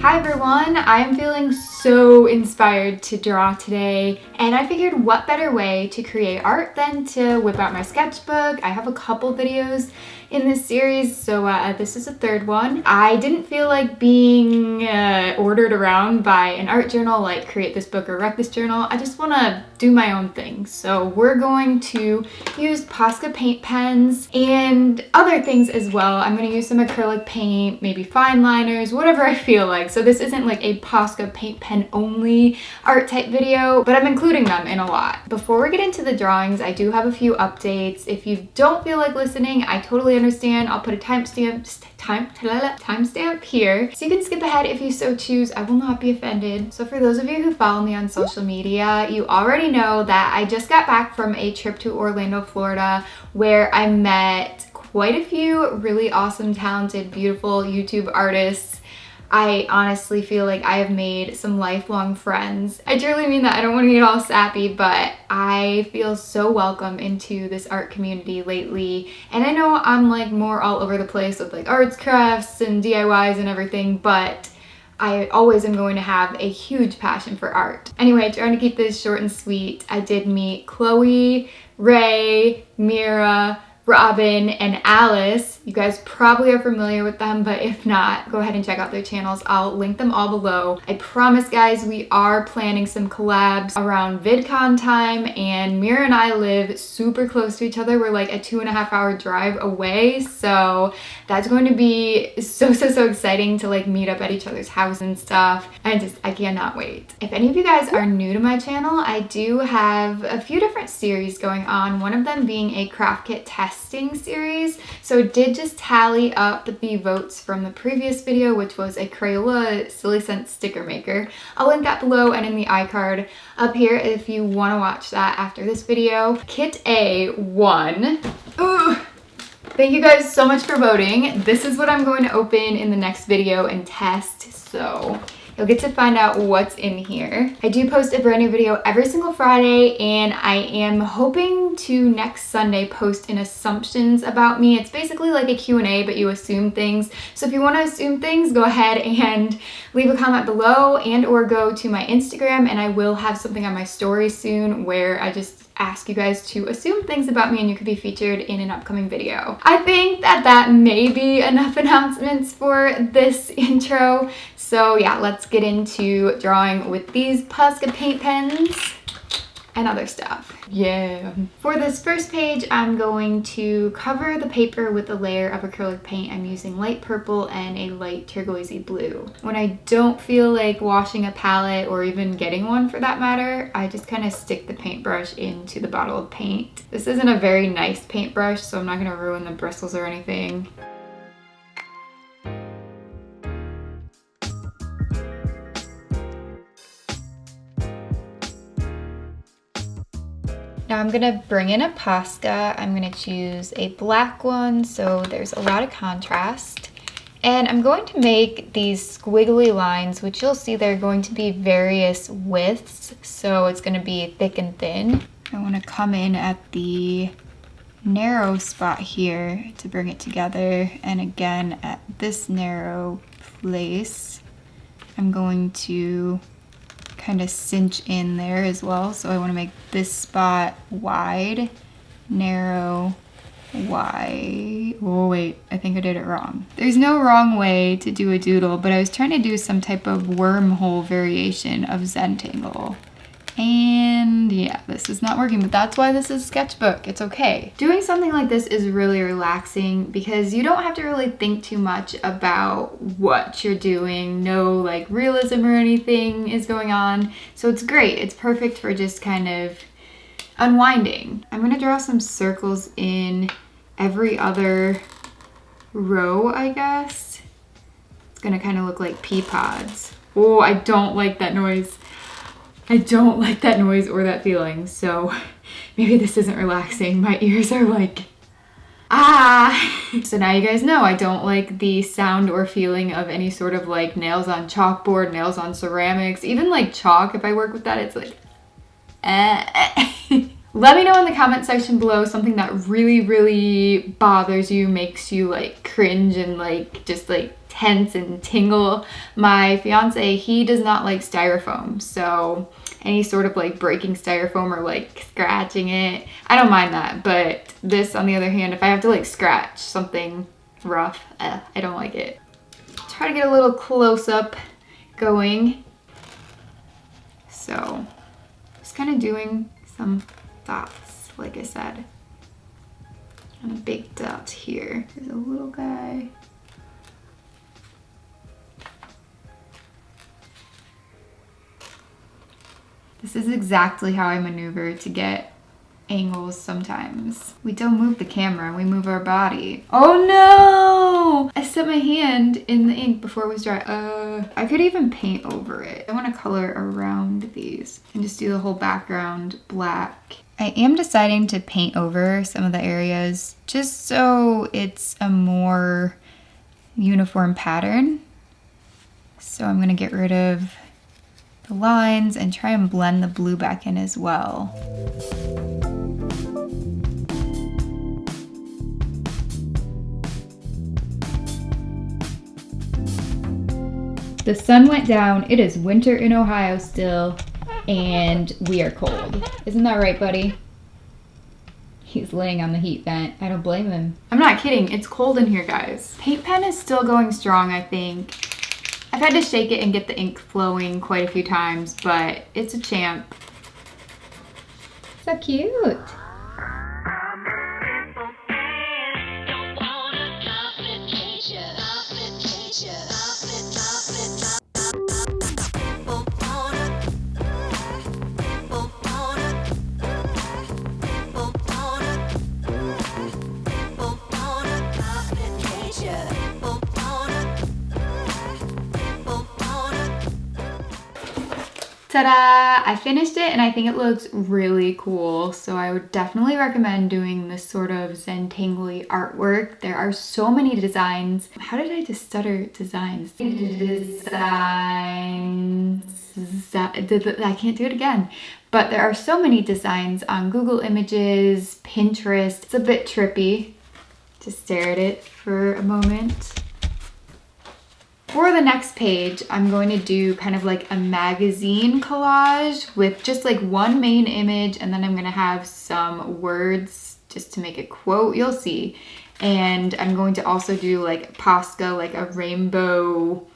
Hi everyone, I am feeling so inspired to draw today, and I figured what better way to create art than to whip out my sketchbook. I have a couple videos in this series, so this is the third one. I didn't feel like being ordered around by an art journal, like create this book or wreck this journal. I just want to do my own thing. So we're going to use Posca Paint Pens and other things as well. I'm going to use some acrylic paint, maybe fine liners, whatever I feel like. So this isn't like a Posca Paint Pen only art type video, but I'm including them in a lot. Before we get into the drawings, I do have a few updates. If you don't feel like listening, I totally understand. I'll put a timestamp here, so you can skip ahead if you so choose. I will not be offended. So for those of you who follow me on social media, you already know that I just got back from a trip to Orlando, Florida, where I met quite a few really awesome, talented, beautiful YouTube artists. I honestly feel like I have made some lifelong friends. I truly mean that. I don't want to get all sappy, but I feel so welcome into this art community lately. And I know I'm like more all over the place with like arts, crafts, and DIYs and everything, but I always am going to have a huge passion for art. Anyway, trying to keep this short and sweet, I did meet Chloe, Ray, Mira, Robin, and Alice. You guys probably are familiar with them, but if not, go ahead and check out their channels. I'll link them all below. I promise, guys, we are planning some collabs around VidCon time, and Mira and I live super close to each other. We're like a 2.5 hour drive away, so that's going to be so exciting to like meet up at each other's house and stuff. I cannot wait. If any of you guys are new to my channel, I do have a few different series going on, one of them being a craft kit testing series. So it did just tally up the votes from the previous video, which was a Crayola Silly Scent sticker maker. I'll link that below and in the iCard up here if you want to watch that after this video. Kit A won. Ooh. Thank you guys so much for voting. This is what I'm going to open in the next video and test, so you'll get to find out what's in here. I do post a brand new video every single Friday, and I am hoping to next Sunday post an assumptions about me. It's basically like a Q&A, but you assume things. So if you want to assume things, go ahead and leave a comment below and or go to my Instagram, and I will have something on my story soon where I just ask you guys to assume things about me and you could be featured in an upcoming video. I think that may be enough announcements for this intro. So yeah, let's get into drawing with these Posca Paint Pens and other stuff. Yeah. For this first page, I'm going to cover the paper with a layer of acrylic paint. I'm using light purple and a light turquoisey blue. When I don't feel like washing a palette or even getting one for that matter, I just kind of stick the paintbrush into the bottle of paint. This isn't a very nice paintbrush, so I'm not gonna ruin the bristles or anything. Now I'm gonna bring in a Posca. I'm gonna choose a black one, so there's a lot of contrast. And I'm going to make these squiggly lines, which you'll see they're going to be various widths. So it's gonna be thick and thin. I wanna come in at the narrow spot here to bring it together. And again, at this narrow place, I'm going to kind of cinch in there as well. So I want to make this spot wide, narrow, wide. Oh wait, I think I did it wrong. There's no wrong way to do a doodle, but I was trying to do some type of wormhole variation of Zentangle. And yeah, this is not working, but that's why this is Sketchbook. It's okay. Doing something like this is really relaxing because you don't have to really think too much about what you're doing. No like realism or anything is going on. So it's great. It's perfect for just kind of unwinding. I'm gonna draw some circles in every other row, I guess. It's gonna kind of look like pea pods. Oh, I don't like that noise. I don't like that noise or that feeling, so maybe this isn't relaxing. My ears are like, ah! So now you guys know I don't like the sound or feeling of any sort of like nails on chalkboard, nails on ceramics, even like chalk. If I work with that, it's like, Let me know in the comment section below something that really bothers you, makes you like cringe and like just like tense and tingle. My fiance, he does not like styrofoam, so any sort of like breaking styrofoam or like scratching it, I don't mind that. But this, on the other hand, if I have to like scratch something rough, I don't like it. Try to get a little close up going. So just kind of doing some dots, like I said. And a big dot here. There's a little guy. This is exactly how I maneuver to get angles sometimes. We don't move the camera, we move our body. Oh no! I set my hand in the ink before it was dry. I could even paint over it. I want to color around these and just do the whole background black. I am deciding to paint over some of the areas just so it's a more uniform pattern. So I'm gonna get rid of the lines and try and blend the blue back in as well. The sun went down. It is winter in Ohio still, and we are cold. Isn't that right, buddy? He's laying on the heat vent. I don't blame him. I'm not kidding. It's cold in here, guys. Paint pen is still going strong, I think. I've had to shake it and get the ink flowing quite a few times, but it's a champ. So cute. Ta-da! I finished it and I think it looks really cool. So I would definitely recommend doing this sort of Zentangle artwork. There are so many designs. How did I just stutter designs? Designs. I can't do it again. But there are so many designs on Google Images, Pinterest. It's a bit trippy to stare at it for a moment. For the next page, I'm going to do kind of like a magazine collage with just like one main image, and then I'm gonna have some words just to make a quote, you'll see. And I'm going to also do like Posca, like a rainbow,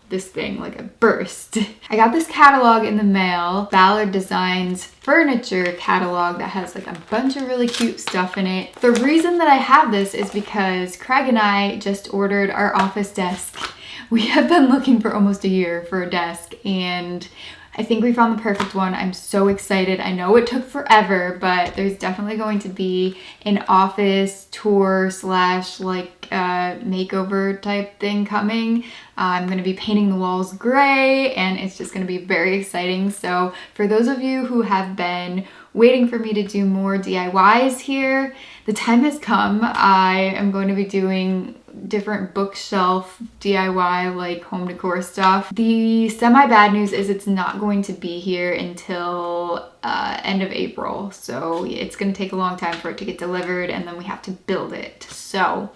this thing, like a burst. I got this catalog in the mail, Ballard Designs furniture catalog that has like a bunch of really cute stuff in it. The reason that I have this is because Craig and I just ordered our office desk. We have been looking for almost a year for a desk, and I think we found the perfect one. I'm so excited. I know it took forever, but there's definitely going to be an office tour slash like makeover type thing coming. I'm going to be painting the walls gray, and it's just going to be very exciting. So for those of you who have been waiting for me to do more DIYs here, the time has come. I am going to be doing different bookshelf DIY like home decor stuff. The semi-bad news is it's not going to be here until end of April, so it's going to take a long time for it to get delivered, and then we have to build it. So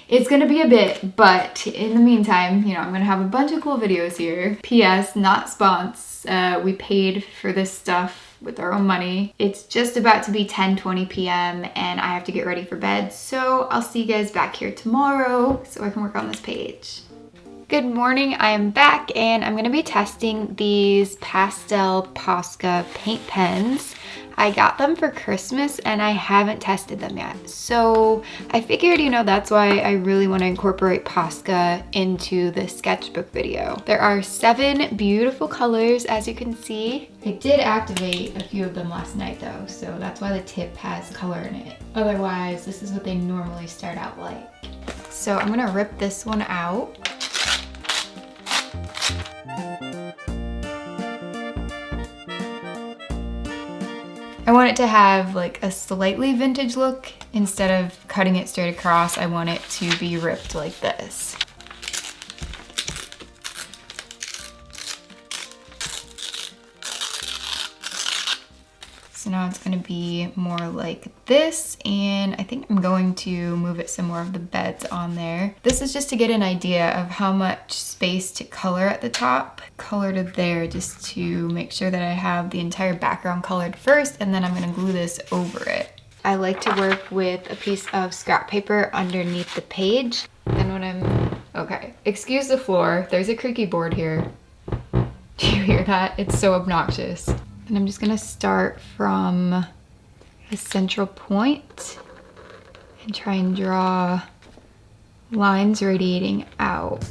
it's going to be a bit, but in the meantime, you know, I'm going to have a bunch of cool videos here. P.S. not spons. We paid for this stuff with our own money. It's just about to be 10:20 p.m. and I have to get ready for bed, so I'll see you guys back here tomorrow so I can work on this page. Good morning, I am back and I'm going to be testing these pastel Posca paint pens. I got them for Christmas and I haven't tested them yet. So I figured, you know, that's why I really want to incorporate Posca into the sketchbook video. There are 7 beautiful colors, as you can see. I did activate a few of them last night though, so that's why the tip has color in it. Otherwise, this is what they normally start out like. So I'm gonna rip this one out. I want it to have like a slightly vintage look. Instead of cutting it straight across, I want it to be ripped like this. So now it's gonna be more like this, and I think I'm going to move it some more of the beds on there. This is just to get an idea of how much space to color at the top. Color to there just to make sure that I have the entire background colored first, and then I'm gonna glue this over it. I like to work with a piece of scrap paper underneath the page. Then when okay, excuse the floor, there's a creaky board here. Do you hear that? It's so obnoxious. And I'm just gonna start from the central point and try and draw lines radiating out.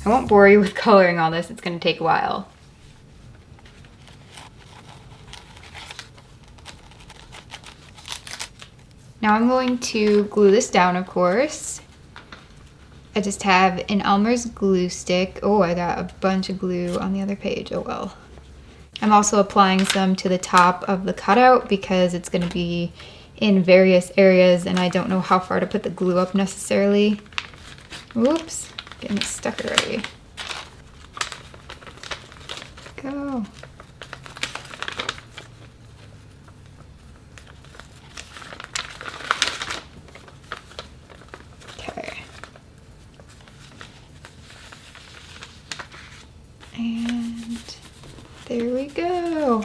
I won't bore you with coloring all this, it's gonna take a while. Now I'm going to glue this down, of course. I just have an Elmer's glue stick. Oh, I got a bunch of glue on the other page, oh well. I'm also applying some to the top of the cutout because it's gonna be in various areas and I don't know how far to put the glue up necessarily. Oops. Getting it stuck already. Go. Okay. And there we go.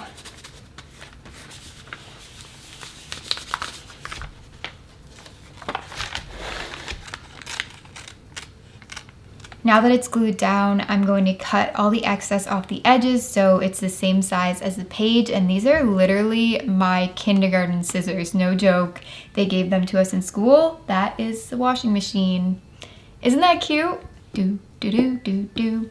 Now that it's glued down, I'm going to cut all the excess off the edges so it's the same size as the page, and these are literally my kindergarten scissors, no joke. They gave them to us in school. That is the washing machine. Isn't that cute? Do, do, do, do, do.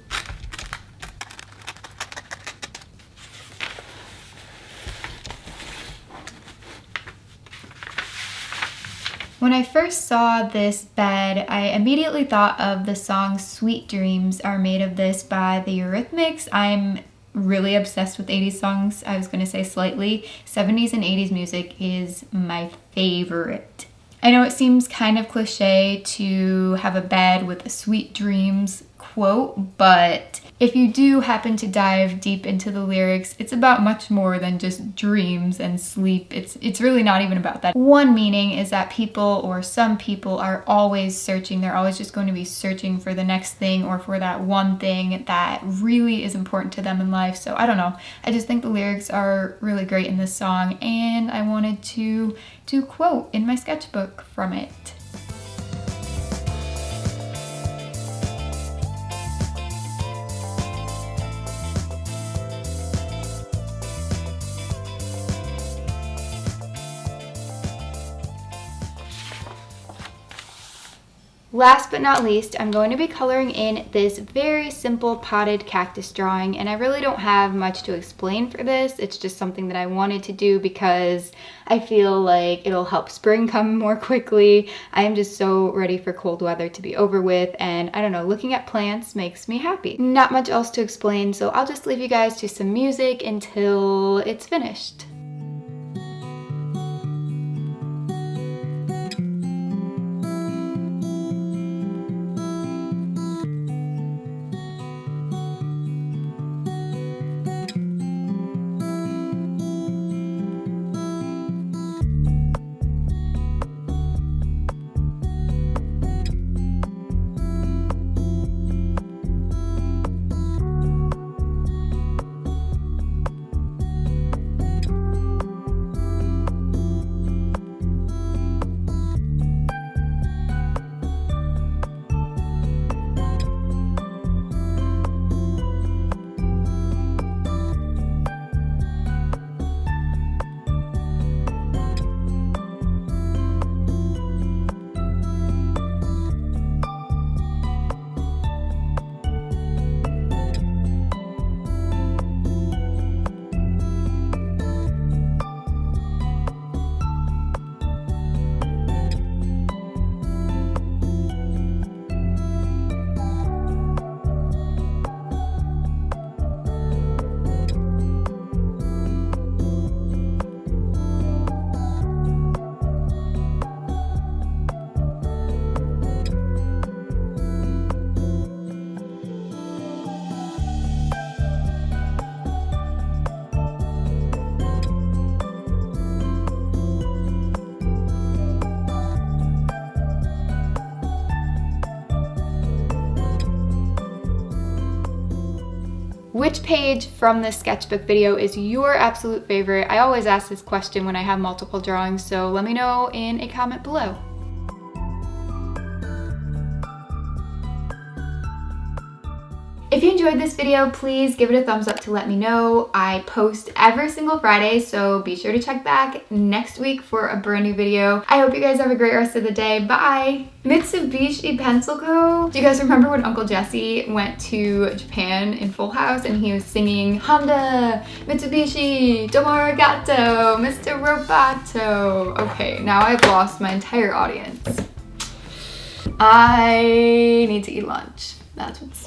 When I first saw this bed, I immediately thought of the song Sweet Dreams Are Made of This by the Eurythmics. I'm really obsessed with 80s songs. I was gonna say slightly. 70s and 80s music is my favorite. I know it seems kind of cliche to have a bed with a Sweet Dreams quote, but if you do happen to dive deep into the lyrics, it's about much more than just dreams and sleep. It's really not even about that. One meaning is that people, or some people, are always searching. They're always just going to be searching for the next thing or for that one thing that really is important to them in life. So I don't know. I just think the lyrics are really great in this song, and I wanted to do a quote in my sketchbook from it. Last but not least, I'm going to be coloring in this very simple potted cactus drawing, and I really don't have much to explain for this. It's just something that I wanted to do because I feel like it'll help spring come more quickly. I am just so ready for cold weather to be over with, and I don't know, looking at plants makes me happy. Not much else to explain, so I'll just leave you guys to some music until it's finished. Which page from this sketchbook video is your absolute favorite? I always ask this question when I have multiple drawings, so let me know in a comment below. If you enjoyed this video, please give it a thumbs up to let me know. I post every single Friday, so be sure to check back next week for a brand new video. I hope you guys have a great rest of the day. Bye! Mitsubishi Pencil Co. Do you guys remember when Uncle Jesse went to Japan in Full House and he was singing Honda, Mitsubishi, Domo arigato, Mr. Roboto? Okay, now I've lost my entire audience. I need to eat lunch. That's what's